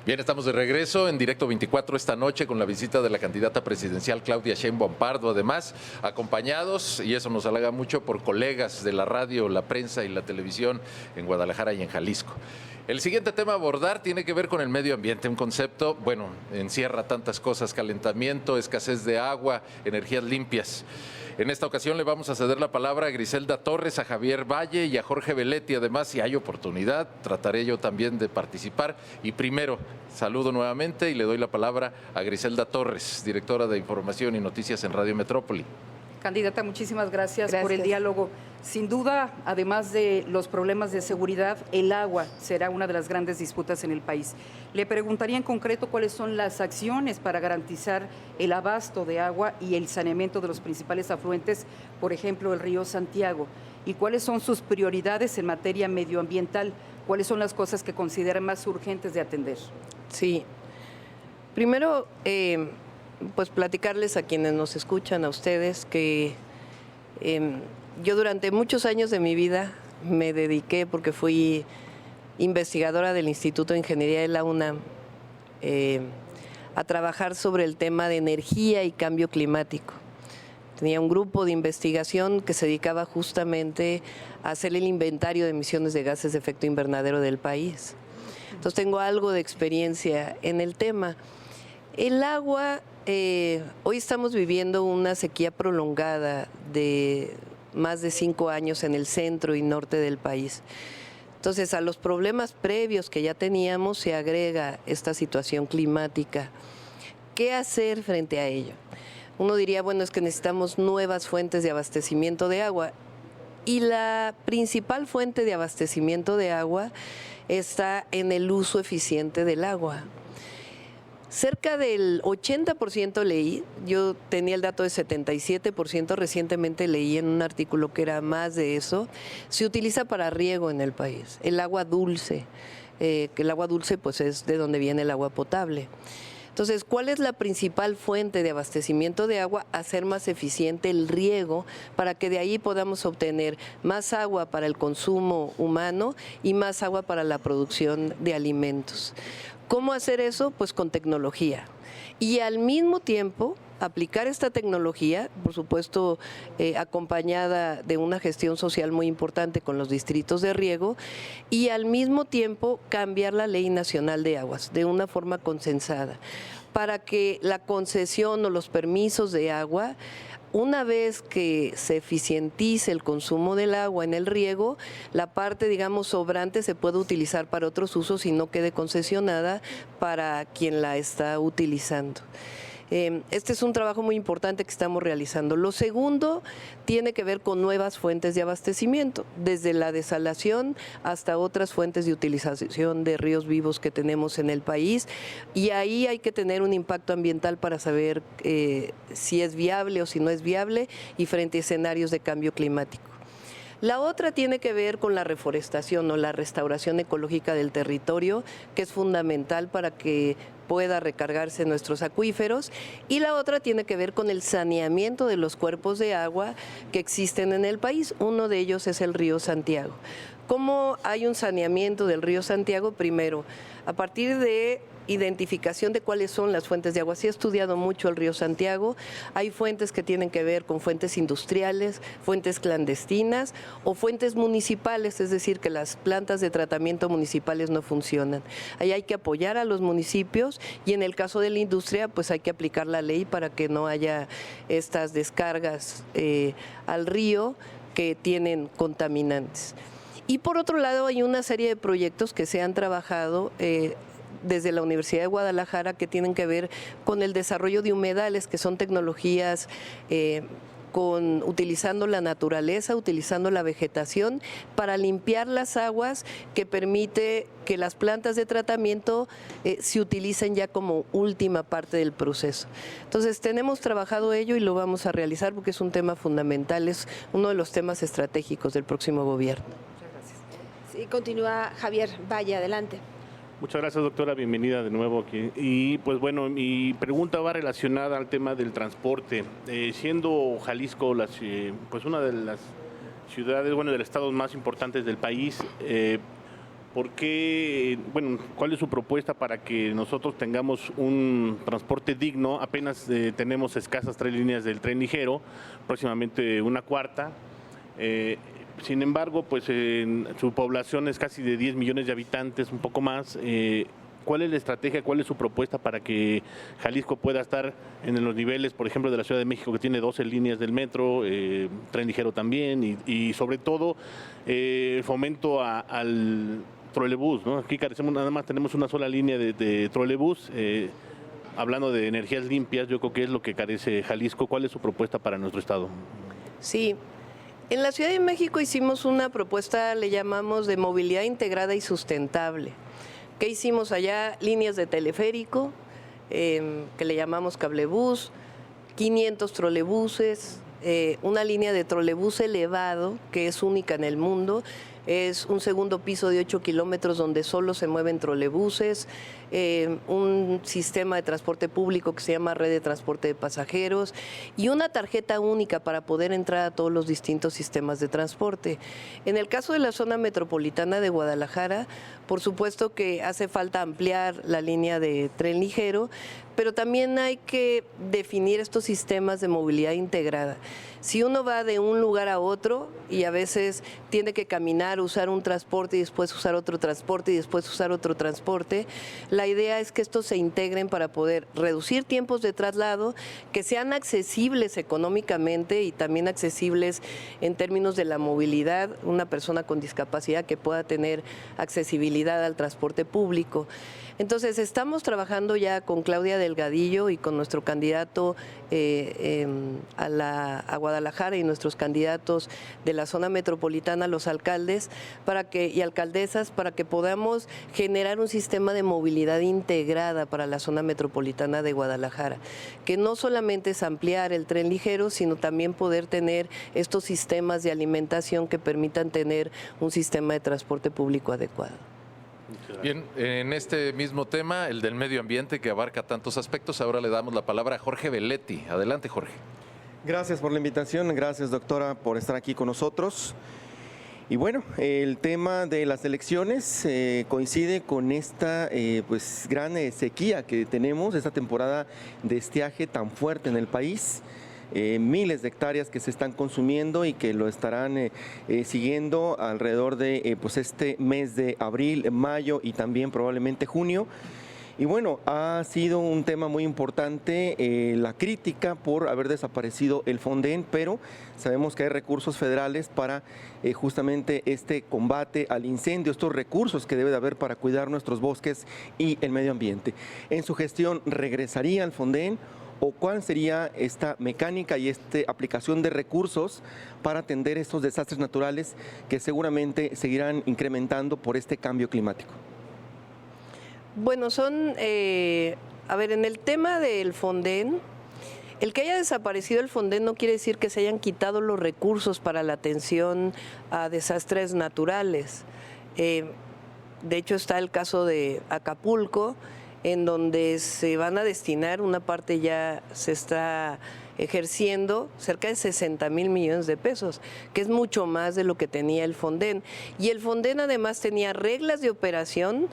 Bien, estamos de regreso en Directo 24 esta noche con la visita de la candidata presidencial Claudia Sheinbaum Pardo, además acompañados, y eso nos halaga mucho, por colegas de la radio, la prensa y la televisión en Guadalajara y en Jalisco. El siguiente tema a abordar tiene que ver con el medio ambiente, un concepto, bueno, encierra tantas cosas: calentamiento, escasez de agua, energías limpias. En esta ocasión le vamos a ceder la palabra a Griselda Torres, a Javier Valle y a Jorge Belletti. Además, si hay oportunidad, trataré yo también de participar. Y primero, saludo nuevamente y le doy la palabra a Griselda Torres, directora de Información y Noticias en Radio Metrópoli. Candidata, muchísimas gracias por el diálogo. Sin duda, además de los problemas de seguridad, el agua será una de las grandes disputas en el país. Le preguntaría en concreto cuáles son las acciones para garantizar el abasto de agua y el saneamiento de los principales afluentes, por ejemplo, el río Santiago, y cuáles son sus prioridades en materia medioambiental, cuáles son las cosas que consideran más urgentes de atender. Sí. Primero, pues platicarles a quienes nos escuchan, a ustedes, que yo durante muchos años de mi vida me dediqué, porque fui investigadora del Instituto de Ingeniería de la UNAM, a trabajar sobre el tema de energía y cambio climático. Tenía un grupo de investigación que se dedicaba justamente a hacer el inventario de emisiones de gases de efecto invernadero del país. Entonces tengo algo de experiencia en el tema. El agua, hoy estamos viviendo una sequía prolongada de más de 5 años en el centro y norte del país. Entonces, a los problemas previos que ya teníamos se agrega esta situación climática. ¿Qué hacer frente a ello? Uno diría, bueno, es que necesitamos nuevas fuentes de abastecimiento de agua. Y la principal fuente de abastecimiento de agua está en el uso eficiente del agua. Cerca del 80% leí, yo tenía el dato de 77%, recientemente leí en un artículo que era más de eso, se utiliza para riego en el país. El agua dulce, que el agua dulce pues es de donde viene el agua potable. Entonces, ¿cuál es la principal fuente de abastecimiento de agua? Hacer más eficiente el riego para que de ahí podamos obtener más agua para el consumo humano y más agua para la producción de alimentos. ¿Cómo hacer eso? Pues con tecnología. Y al mismo tiempo aplicar esta tecnología, por supuesto acompañada de una gestión social muy importante con los distritos de riego, y al mismo tiempo cambiar la Ley Nacional de Aguas de una forma consensada, para que la concesión o los permisos de agua, una vez que se eficientice el consumo del agua en el riego, la parte, digamos, sobrante se puede utilizar para otros usos y no quede concesionada para quien la está utilizando. Este es un trabajo muy importante que estamos realizando. Lo segundo tiene que ver con nuevas fuentes de abastecimiento, desde la desalación hasta otras fuentes de utilización de ríos vivos que tenemos en el país, y ahí hay que tener un impacto ambiental para saber si es viable o si no es viable, y frente a escenarios de cambio climático. La otra tiene que ver con la reforestación o la restauración ecológica del territorio, que es fundamental para que pueda recargarse nuestros acuíferos, y la otra tiene que ver con el saneamiento de los cuerpos de agua que existen en el país. Uno de ellos es el río Santiago. ¿Cómo hay un saneamiento del río Santiago? Primero, a partir de identificación de cuáles son las fuentes de agua. Sí he estudiado mucho el río Santiago. Hay fuentes que tienen que ver con fuentes industriales, fuentes clandestinas o fuentes municipales, es decir, que las plantas de tratamiento municipales no funcionan. Ahí hay que apoyar a los municipios, y en el caso de la industria pues hay que aplicar la ley para que no haya estas descargas al río que tienen contaminantes. Y por otro lado hay una serie de proyectos que se han trabajado desde la Universidad de Guadalajara que tienen que ver con el desarrollo de humedales, que son tecnologías utilizando la naturaleza, utilizando la vegetación para limpiar las aguas, que permite que las plantas de tratamiento se utilicen ya como última parte del proceso. Entonces tenemos trabajado ello y lo vamos a realizar porque es un tema fundamental, es uno de los temas estratégicos del próximo gobierno. Muchas gracias. Sí, continúa Javier Valle, adelante. Muchas gracias, doctora, bienvenida de nuevo aquí. Y pues bueno, mi pregunta va relacionada al tema del transporte. Siendo Jalisco pues una de las ciudades, bueno, de los estados más importantes del país, ¿Cuál es su propuesta para que nosotros tengamos un transporte digno? Apenas tenemos escasas 3 líneas del tren ligero, próximamente una cuarta. Sin embargo, pues su población es casi de 10 millones de habitantes, un poco más. ¿Cuál es la estrategia, cuál es su propuesta para que Jalisco pueda estar en los niveles, por ejemplo, de la Ciudad de México, que tiene 12 líneas del metro, tren ligero también, y sobre todo fomento al trolebús, ¿no? Aquí carecemos, nada más tenemos una sola línea de trolebús. Hablando de energías limpias, yo creo que es lo que carece Jalisco. ¿Cuál es su propuesta para nuestro estado? Sí. En la Ciudad de México hicimos una propuesta, le llamamos de movilidad integrada y sustentable. ¿Qué hicimos allá? Líneas de teleférico, que le llamamos cablebús, 500 trolebuses, una línea de trolebús elevado, que es única en el mundo. Es un segundo piso de 8 kilómetros donde solo se mueven trolebuses, un sistema de transporte público que se llama Red de Transporte de Pasajeros y una tarjeta única para poder entrar a todos los distintos sistemas de transporte. En el caso de la zona metropolitana de Guadalajara, por supuesto que hace falta ampliar la línea de tren ligero, pero también hay que definir estos sistemas de movilidad integrada. Si uno va de un lugar a otro y a veces tiene que caminar, usar un transporte y después usar otro transporte y después usar otro transporte, la idea es que estos se integren para poder reducir tiempos de traslado, que sean accesibles económicamente y también accesibles en términos de la movilidad, una persona con discapacidad que pueda tener accesibilidad al transporte público. Entonces, estamos trabajando ya con Claudia Delgadillo y con nuestro candidato a Guadalajara y nuestros candidatos de la zona metropolitana, los alcaldes y alcaldesas, para que podamos generar un sistema de movilidad integrada para la zona metropolitana de Guadalajara, que no solamente es ampliar el tren ligero, sino también poder tener estos sistemas de alimentación que permitan tener un sistema de transporte público adecuado. Bien, en este mismo tema, el del medio ambiente que abarca tantos aspectos, ahora le damos la palabra a Jorge Belletti. Adelante, Jorge. Gracias por la invitación, gracias doctora por estar aquí con nosotros. Y bueno, el tema de las elecciones coincide con esta gran sequía que tenemos, esta temporada de estiaje tan fuerte en el país. Miles de hectáreas que se están consumiendo y que lo estarán siguiendo alrededor de este mes de abril, mayo y también probablemente junio. Y bueno, ha sido un tema muy importante la crítica por haber desaparecido el Fonden, pero sabemos que hay recursos federales para justamente este combate al incendio, estos recursos que debe de haber para cuidar nuestros bosques y el medio ambiente. En su gestión, ¿regresaría al Fonden? ¿O cuál sería esta mecánica y esta aplicación de recursos para atender estos desastres naturales que seguramente seguirán incrementando por este cambio climático? Bueno, en el tema del Fonden, el que haya desaparecido el Fonden no quiere decir que se hayan quitado los recursos para la atención a desastres naturales. De hecho, está el caso de Acapulco, en donde se van a destinar, una parte ya se está ejerciendo, cerca de 60,000 millones de pesos, que es mucho más de lo que tenía el Fonden. Y el Fonden además tenía reglas de operación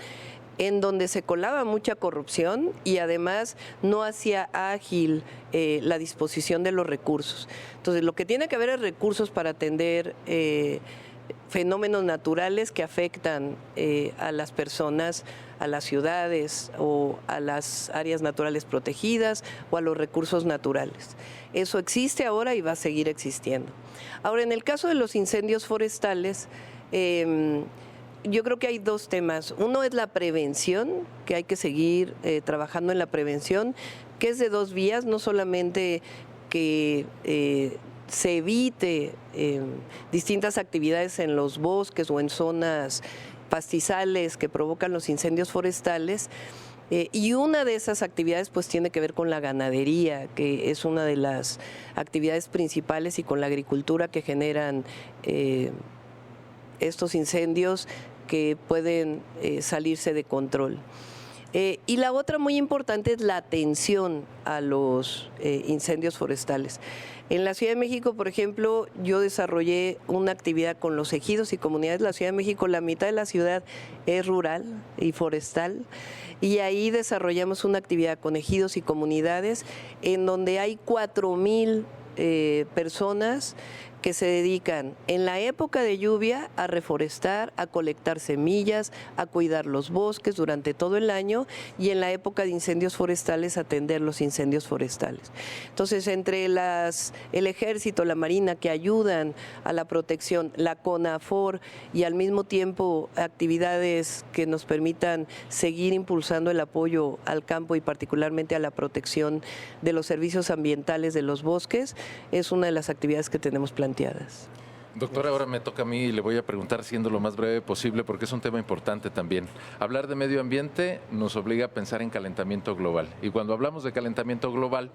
en donde se colaba mucha corrupción y además no hacía ágil la disposición de los recursos. Entonces, lo que tiene que haber es recursos para atender fenómenos naturales que afectan a las personas, a las ciudades o a las áreas naturales protegidas o a los recursos naturales. Eso existe ahora y va a seguir existiendo. Ahora, en el caso de los incendios forestales, yo creo que hay dos temas. Uno es la prevención, que hay que seguir trabajando en la prevención, que es de dos vías, no solamente que se evite distintas actividades en los bosques o en zonas pastizales que provocan los incendios forestales, y una de esas actividades pues tiene que ver con la ganadería, que es una de las actividades principales, y con la agricultura, que generan estos incendios que pueden salirse de control. Y la otra muy importante es la atención a los incendios forestales. En la Ciudad de México, por ejemplo, yo desarrollé una actividad con los ejidos y comunidades de la Ciudad de México. La mitad de la ciudad es rural y forestal, y ahí desarrollamos una actividad con ejidos y comunidades en donde hay 4,000 personas que se dedican en la época de lluvia a reforestar, a colectar semillas, a cuidar los bosques durante todo el año, y en la época de incendios forestales a atender los incendios forestales. Entonces, entre el Ejército, la Marina, que ayudan a la protección, la CONAFOR, y al mismo tiempo actividades que nos permitan seguir impulsando el apoyo al campo y particularmente a la protección de los servicios ambientales de los bosques, es una de las actividades que tenemos planteadas. Doctora, ahora me toca a mí y le voy a preguntar siendo lo más breve posible porque es un tema importante también. Hablar de medio ambiente nos obliga a pensar en calentamiento global, y cuando hablamos de calentamiento global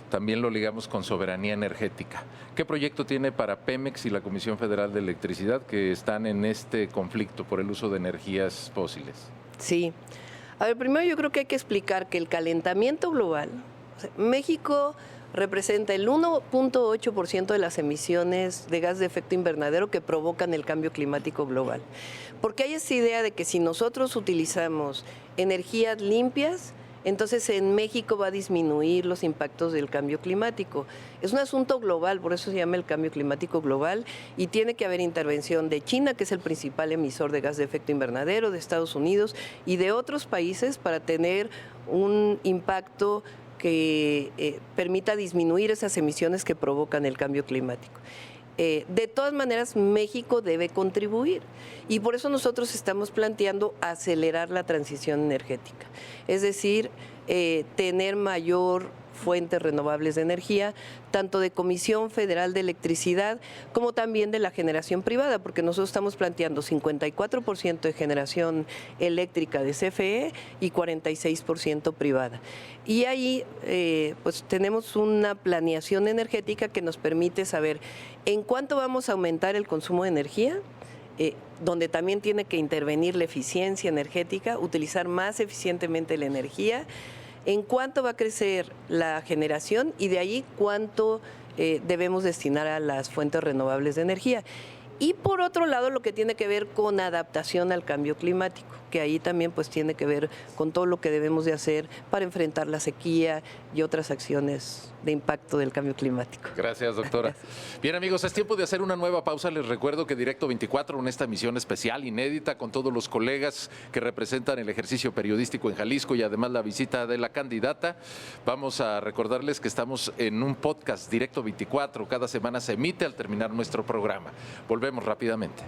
también lo ligamos con soberanía energética. ¿Qué proyecto tiene para Pemex y la Comisión Federal de Electricidad, que están en este conflicto por el uso de energías fósiles? Sí. A ver, primero yo creo que hay que explicar que el calentamiento global, México representa el 1.8% de las emisiones de gas de efecto invernadero que provocan el cambio climático global. Porque hay esa idea de que si nosotros utilizamos energías limpias, entonces en México va a disminuir los impactos del cambio climático. Es un asunto global, por eso se llama el cambio climático global, y tiene que haber intervención de China, que es el principal emisor de gas de efecto invernadero, de Estados Unidos y de otros países para tener un impacto que permita disminuir esas emisiones que provocan el cambio climático. De todas maneras, México debe contribuir, y por eso nosotros estamos planteando acelerar la transición energética, es decir, tener mayor fuentes renovables de energía, tanto de Comisión Federal de Electricidad como también de la generación privada, porque nosotros estamos planteando 54% de generación eléctrica de CFE y 46% privada. Y ahí pues tenemos una planeación energética que nos permite saber en cuánto vamos a aumentar el consumo de energía, donde también tiene que intervenir la eficiencia energética, utilizar más eficientemente la energía, en cuánto va a crecer la generación y de ahí cuánto debemos destinar a las fuentes renovables de energía. Y por otro lado, lo que tiene que ver con adaptación al cambio climático, que ahí también pues tiene que ver con todo lo que debemos de hacer para enfrentar la sequía y otras acciones de impacto del cambio climático. Gracias, doctora. Gracias. Bien, amigos, es tiempo de hacer una nueva pausa. Les recuerdo que Directo 24, en esta emisión especial, inédita, con todos los colegas que representan el ejercicio periodístico en Jalisco y además la visita de la candidata, vamos a recordarles que estamos en un podcast Directo 24. Cada semana se emite al terminar nuestro programa. Volvemos rápidamente.